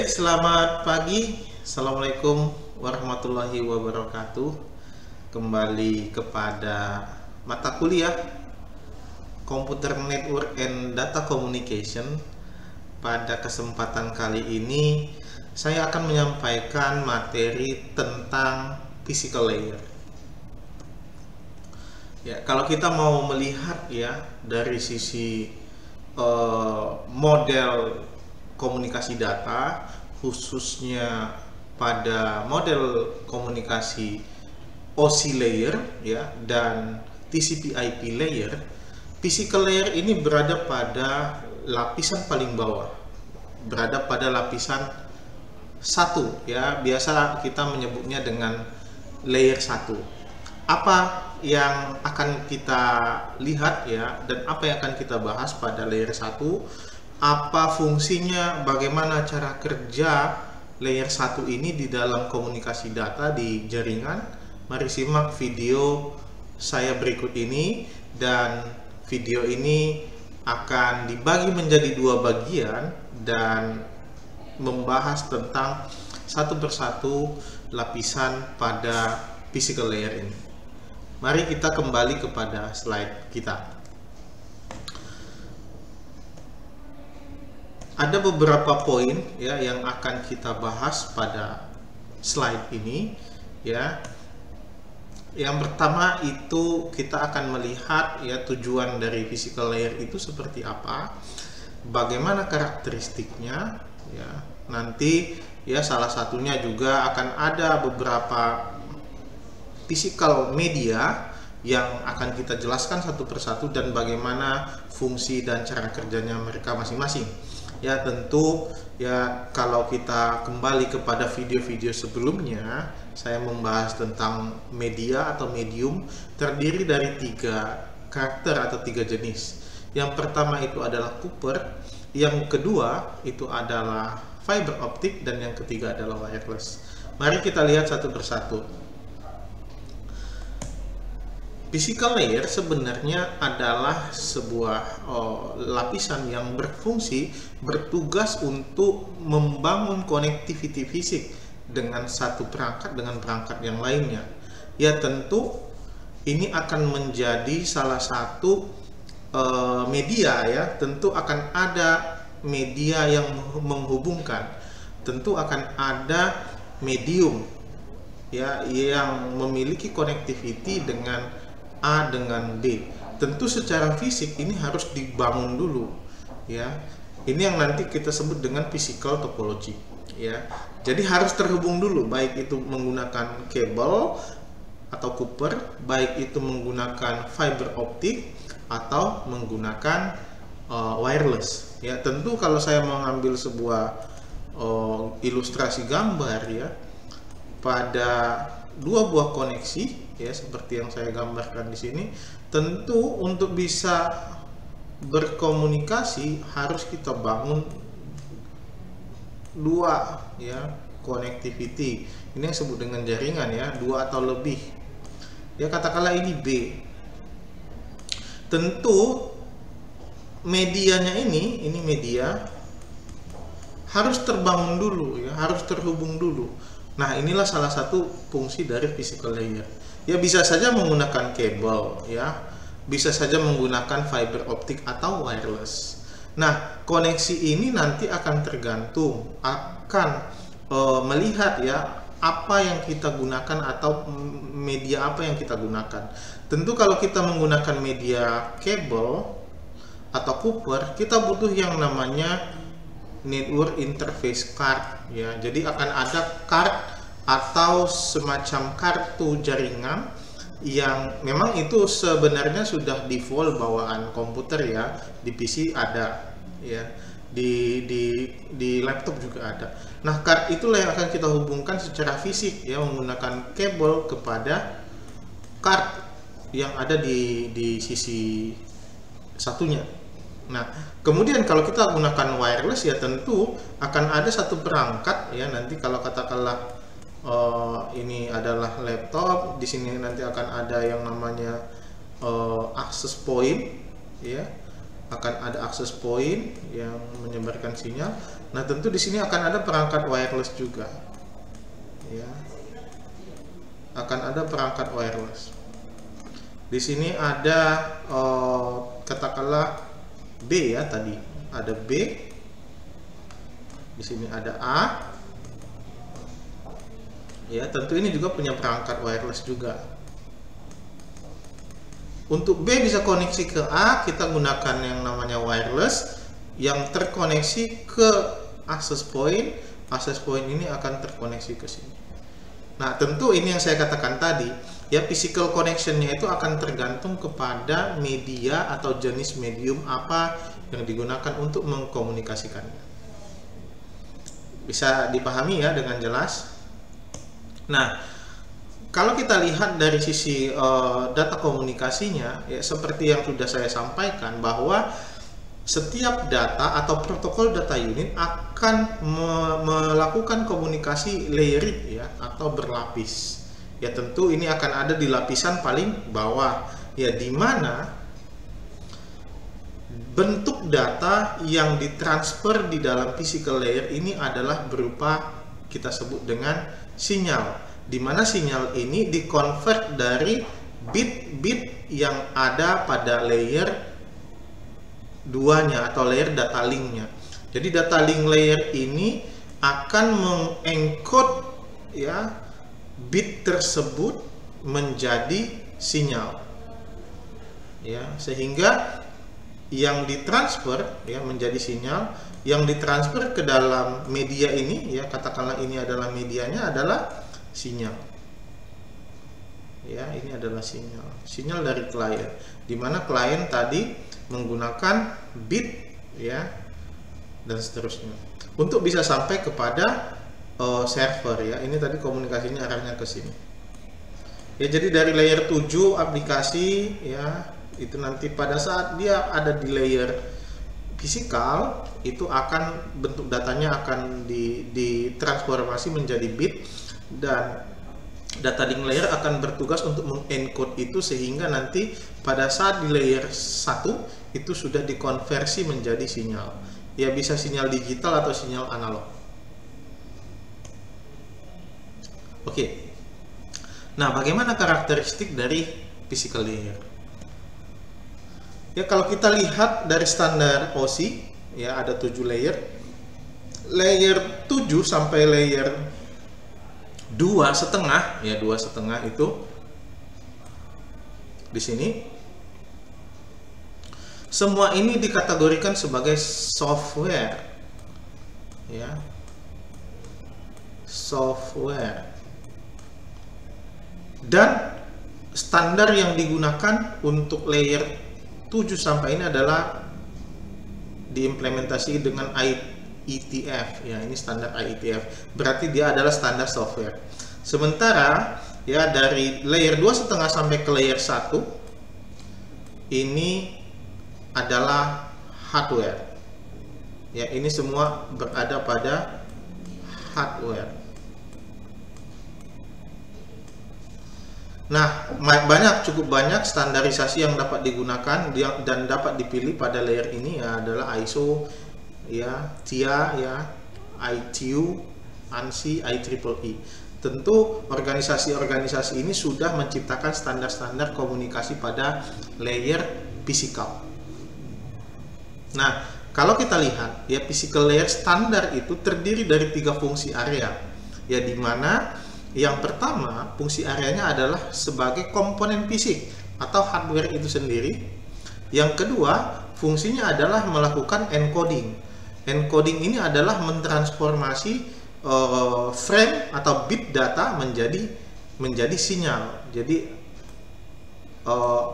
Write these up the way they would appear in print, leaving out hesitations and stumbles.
Baik, selamat pagi. Assalamualaikum warahmatullahi wabarakatuh. Kembali kepada mata kuliah Computer Network and Data Communication. Pada kesempatan kali ini, saya akan menyampaikan materi tentang physical layer. Ya, kalau kita mau melihat ya dari sisi model komunikasi data, khususnya pada model komunikasi OSI layer ya dan TCP/IP layer. Physical layer ini berada pada lapisan paling bawah, berada pada lapisan 1 ya, biasa kita menyebutnya dengan layer 1. Apa yang akan kita lihat ya, dan apa yang akan kita bahas pada layer 1, apa fungsinya, bagaimana cara kerja layer 1 ini di dalam komunikasi data di jaringan. Mari simak video saya berikut ini, dan video ini akan dibagi menjadi 2 bagian dan membahas tentang satu persatu lapisan pada physical layer ini. Mari kita kembali kepada slide kita. Ada beberapa poin ya yang akan kita bahas pada slide ini ya. Yang pertama itu kita akan melihat ya tujuan dari physical layer itu seperti apa, bagaimana karakteristiknya ya. Nanti ya salah satunya juga akan ada beberapa physical media yang akan kita jelaskan satu persatu dan bagaimana fungsi dan cara kerjanya mereka masing-masing. Ya tentu ya kalau kita kembali kepada video-video sebelumnya, saya membahas tentang media atau medium terdiri dari 3 karakter atau 3 jenis. Yang pertama itu adalah Copper, yang kedua itu adalah fiber optik, dan yang ketiga adalah wireless. Mari kita lihat satu persatu. Physical layer sebenarnya adalah sebuah lapisan yang bertugas untuk membangun connectivity fisik dengan satu perangkat dengan perangkat yang lainnya. Ya tentu ini akan menjadi salah satu media ya, tentu akan ada media yang menghubungkan, tentu akan ada medium ya yang memiliki connectivity dengan A dengan B. Tentu secara fisik ini harus dibangun dulu ya. Ini yang nanti kita sebut dengan physical topology ya. Jadi harus terhubung dulu, baik itu menggunakan kabel atau Copper, baik itu menggunakan fiber optik atau menggunakan wireless ya. Tentu kalau saya mengambil sebuah ilustrasi gambar ya, pada 2 buah koneksi ya seperti yang saya gambarkan di sini, tentu untuk bisa berkomunikasi harus kita bangun 2 ya connectivity. Ini yang disebut dengan jaringan ya, 2 atau lebih. Ya katakanlah ini B. Tentu medianya ini media harus terbangun dulu ya, harus terhubung dulu. Nah, inilah salah satu fungsi dari physical layer. Ya bisa saja menggunakan kabel ya, bisa saja menggunakan fiber optik atau wireless. Nah, koneksi ini nanti akan tergantung, akan melihat ya apa yang kita gunakan atau media apa yang kita gunakan. Tentu kalau kita menggunakan media kabel atau Copper, kita butuh yang namanya network interface card ya. Jadi akan ada card atau semacam kartu jaringan yang memang itu sebenarnya sudah default bawaan komputer ya, di PC ada ya, di laptop juga ada. Nah, card itulah yang akan kita hubungkan secara fisik ya, menggunakan kabel kepada card yang ada di sisi satunya. Nah, kemudian kalau kita gunakan wireless ya tentu akan ada satu perangkat ya, nanti kalau katakanlah ini adalah laptop, di sini nanti akan ada yang namanya access point ya, akan ada access point yang menyebarkan sinyal. Nah, tentu di sini akan ada perangkat wireless juga, ya. Akan ada perangkat wireless. Di sini ada katakanlah B, ya, tadi ada B. Di sini ada A. Ya, tentu ini juga punya perangkat wireless juga. Untuk B bisa koneksi ke A, kita gunakan yang namanya wireless yang terkoneksi ke access point. Access point ini akan terkoneksi ke sini. Nah, tentu ini yang saya katakan tadi, ya, physical connectionnya itu akan tergantung kepada media atau jenis medium apa yang digunakan untuk mengkomunikasikannya. Bisa dipahami ya dengan jelas. Nah, kalau kita lihat dari sisi data komunikasinya, ya, seperti yang sudah saya sampaikan bahwa setiap data atau protokol data unit akan melakukan komunikasi layered, ya, atau berlapis. Ya, tentu ini akan ada di lapisan paling bawah, ya, di mana bentuk data yang ditransfer di dalam physical layer ini adalah berupa kita sebut dengan sinyal, di mana sinyal ini dikonvert dari bit-bit yang ada pada layer 2-nya atau layer data link-nya. Jadi data link layer ini akan mengencode, ya, bit tersebut menjadi sinyal, ya, sehingga yang ditransfer, ya, menjadi sinyal yang ditransfer ke dalam media ini, ya, katakanlah ini adalah medianya adalah sinyal, ya, ini adalah sinyal dari klien, di mana klien tadi menggunakan bit, ya, dan seterusnya untuk bisa sampai kepada server, ya. Ini tadi komunikasinya arahnya ke sini, ya. Jadi dari layer 7 aplikasi, ya, itu nanti pada saat dia ada di layer fisikal itu akan bentuk datanya akan ditransformasi menjadi bit, dan data link layer akan bertugas untuk mengencode itu sehingga nanti pada saat di layer 1 itu sudah dikonversi menjadi sinyal, ya, bisa sinyal digital atau sinyal analog. Oke. Nah, bagaimana karakteristik dari physical layer? Ya, kalau kita lihat dari standar OSI, ya, ada 7 layer. Layer 7 sampai layer 2,5, ya, 2,5 itu di sini. Semua ini dikategorikan sebagai software, ya, software. Dan standar yang digunakan untuk layer 7 sampai ini adalah diimplementasi dengan IETF, ya, ini standar IETF, berarti dia adalah standar software. Sementara, ya, dari layer 2,5 sampai ke layer 1 ini adalah hardware, ya, ini semua berada pada hardware. Nah, cukup banyak standarisasi yang dapat digunakan dan dapat dipilih pada layer ini, ya, adalah ISO, ya, TIA, ya, ITU, ANSI, IEEE. Tentu organisasi-organisasi ini sudah menciptakan standar-standar komunikasi pada layer fisikal. Nah, kalau kita lihat, ya, physical layer standar itu terdiri dari 3 fungsi area, ya, di mana yang pertama fungsi areanya adalah sebagai komponen fisik atau hardware itu sendiri. Yang kedua fungsinya adalah melakukan encoding. Encoding ini adalah mentransformasi frame atau bit data menjadi sinyal. Jadi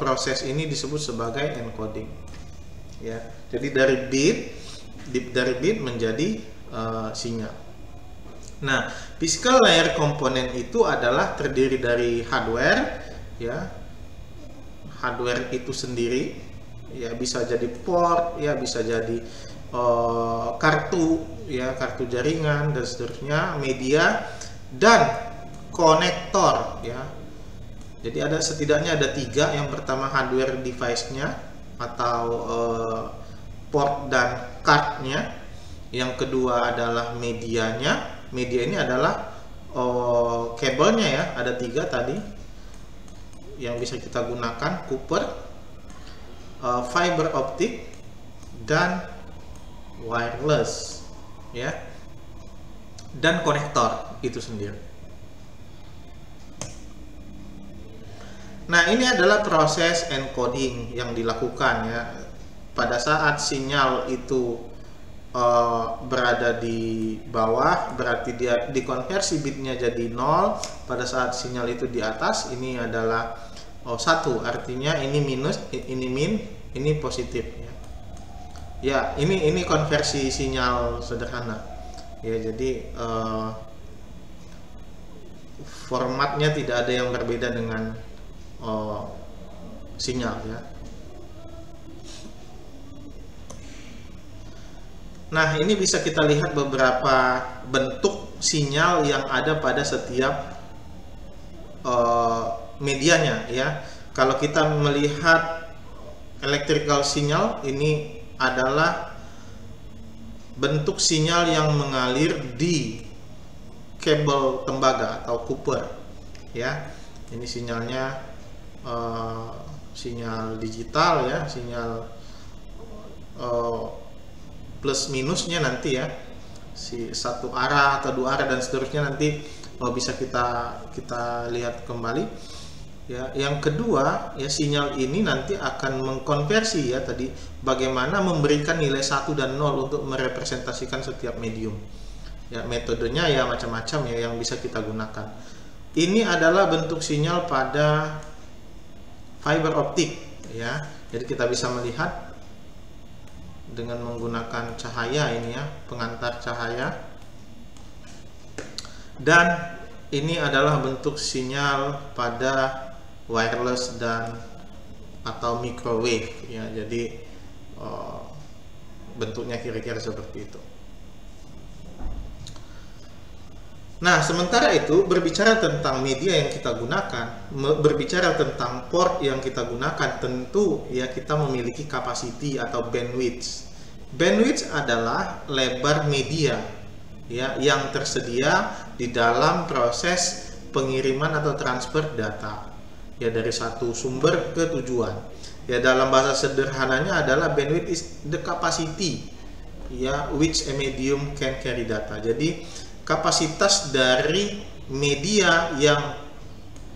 proses ini disebut sebagai encoding, ya. Jadi dari bit menjadi sinyal. Nah, physical layer komponen itu adalah terdiri dari hardware, ya, hardware itu sendiri, ya, bisa jadi port, ya, bisa jadi kartu, ya, kartu jaringan dan seterusnya, media dan konektor, ya. Jadi setidaknya ada 3. Yang pertama hardware device-nya atau port dan cardnya, yang kedua adalah medianya. Media ini adalah kabelnya ya, ada 3 tadi yang bisa kita gunakan, copper, fiber optic, dan wireless ya, dan konektor itu sendiri. Nah, ini adalah proses encoding yang dilakukan ya. Pada saat sinyal itu berada di bawah, berarti dia dikonversi bitnya jadi 0. Pada saat sinyal itu di atas, ini adalah 1, artinya ini minus, ini min, ini positif ya. Ya, ini konversi sinyal sederhana ya. Jadi formatnya tidak ada yang berbeda dengan sinyal ya. Nah, ini bisa kita lihat beberapa bentuk sinyal yang ada pada setiap medianya ya. Kalau kita melihat electrical signal, ini adalah bentuk sinyal yang mengalir di kabel tembaga atau copper ya. Ini sinyalnya sinyal digital ya, sinyal plus minusnya nanti ya, si 1 arah atau 2 arah dan seterusnya nanti bisa kita lihat kembali ya. Yang kedua ya, sinyal ini nanti akan mengkonversi ya tadi, bagaimana memberikan nilai 1 dan 0 untuk merepresentasikan setiap medium ya. Metodenya ya macam-macam ya yang bisa kita gunakan. Ini adalah bentuk sinyal pada fiber optik ya. Jadi kita bisa melihat dengan menggunakan cahaya ini ya, pengantar cahaya. Dan ini adalah bentuk sinyal pada wireless dan atau microwave ya. Jadi bentuknya kira-kira seperti itu. Nah, sementara itu berbicara tentang media yang kita gunakan, berbicara tentang port yang kita gunakan, tentu ya kita memiliki capacity atau bandwidth. Bandwidth adalah lebar media ya yang tersedia di dalam proses pengiriman atau transfer data ya dari satu sumber ke tujuan. Ya, dalam bahasa sederhananya adalah bandwidth is the capacity ya which a medium can carry data. Jadi kapasitas dari media yang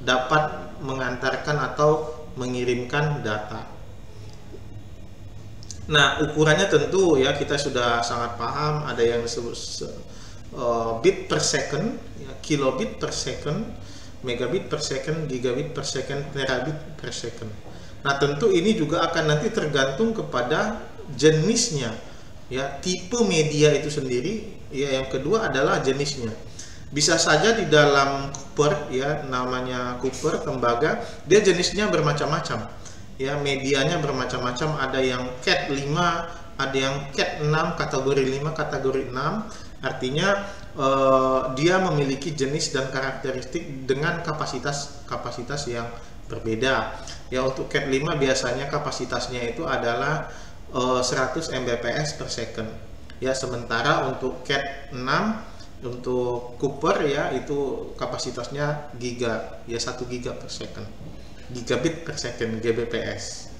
dapat mengantarkan atau mengirimkan data. Nah, ukurannya tentu ya kita sudah sangat paham, ada yang disebut bit per second, ya, kilobit per second, megabit per second, gigabit per second, terabit per second. Nah, tentu ini juga akan nanti tergantung kepada jenisnya, ya, tipe media itu sendiri. Ya, yang kedua adalah jenisnya. Bisa saja di dalam copper, ya, namanya copper tembaga, dia jenisnya bermacam-macam. Ya, medianya bermacam-macam, ada yang Cat 5, ada yang Cat 6, kategori 5, kategori 6. Artinya dia memiliki jenis dan karakteristik dengan kapasitas yang berbeda. Ya, untuk Cat 5 biasanya kapasitasnya itu adalah 100 Mbps per second. Ya, sementara untuk Cat 6 untuk copper ya itu kapasitasnya giga, ya 1 giga per second. Gigabit per second, Gbps.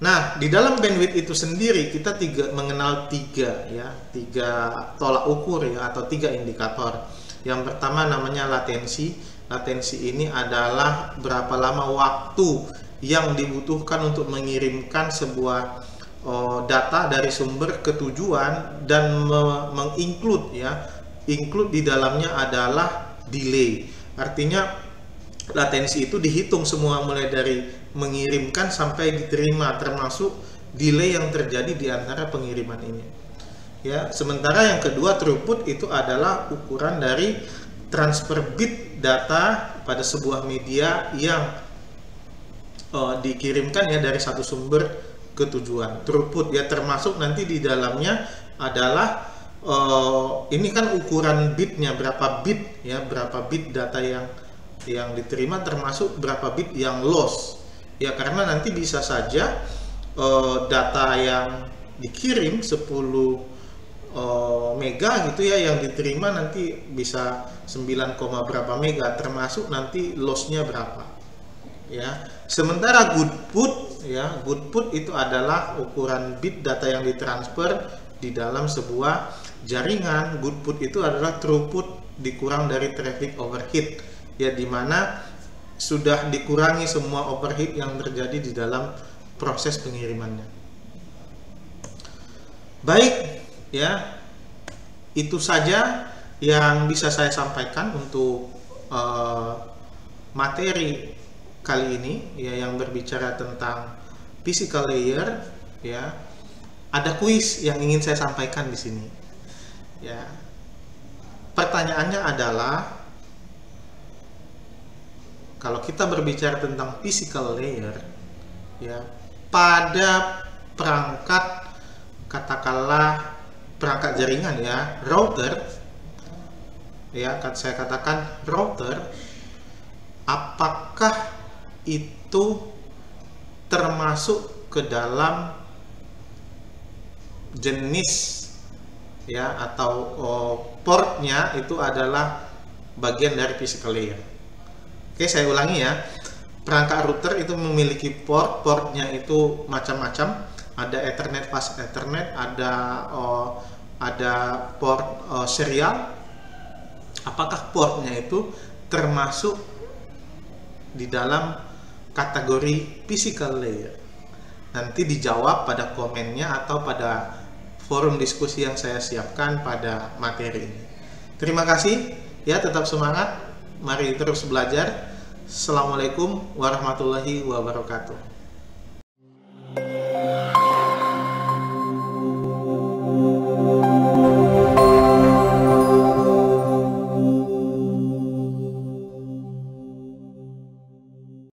Nah, di dalam bandwidth itu sendiri kita mengenal tiga tolak ukur ya atau 3 indikator. Yang pertama namanya latensi. Latensi ini adalah berapa lama waktu yang dibutuhkan untuk mengirimkan sebuah data dari sumber ke tujuan dan menginclude include di dalamnya adalah delay. Artinya latensi itu dihitung semua mulai dari mengirimkan sampai diterima, termasuk delay yang terjadi di antara pengiriman ini. Ya, sementara yang kedua throughput itu adalah ukuran dari transfer bit data pada sebuah media yang dikirimkan ya dari satu sumber ke tujuan. Throughput ya termasuk nanti di dalamnya adalah ini kan ukuran bitnya, berapa bit ya, berapa bit data yang diterima, termasuk berapa bit yang loss ya, karena nanti bisa saja data yang dikirim 10 mega gitu ya, yang diterima nanti bisa 9, berapa mega, termasuk nanti lossnya berapa ya. Sementara goodput ya, goodput itu adalah ukuran bit data yang ditransfer di dalam sebuah jaringan. Goodput itu adalah throughput dikurang dari traffic overhead ya, dimana sudah dikurangi semua overhead yang terjadi di dalam proses pengirimannya. Baik ya, itu saja yang bisa saya sampaikan untuk materi kali ini ya, yang berbicara tentang physical layer ya. Ada kuis yang ingin saya sampaikan di sini ya. Pertanyaannya adalah, kalau kita berbicara tentang physical layer ya, pada perangkat, katakanlah perangkat jaringan ya, router ya, saya katakan router, apakah itu termasuk ke dalam jenis ya, atau portnya itu adalah bagian dari physical layer. Oke, saya ulangi ya. Perangkat router itu memiliki portnya itu macam-macam. Ada Ethernet, fast Ethernet, ada port serial. Apakah portnya itu termasuk di dalam kategori physical layer? Nanti dijawab pada komennya atau pada forum diskusi yang saya siapkan pada materi ini. Terima kasih ya, tetap semangat. Mari terus belajar. Assalamualaikum warahmatullahi wabarakatuh.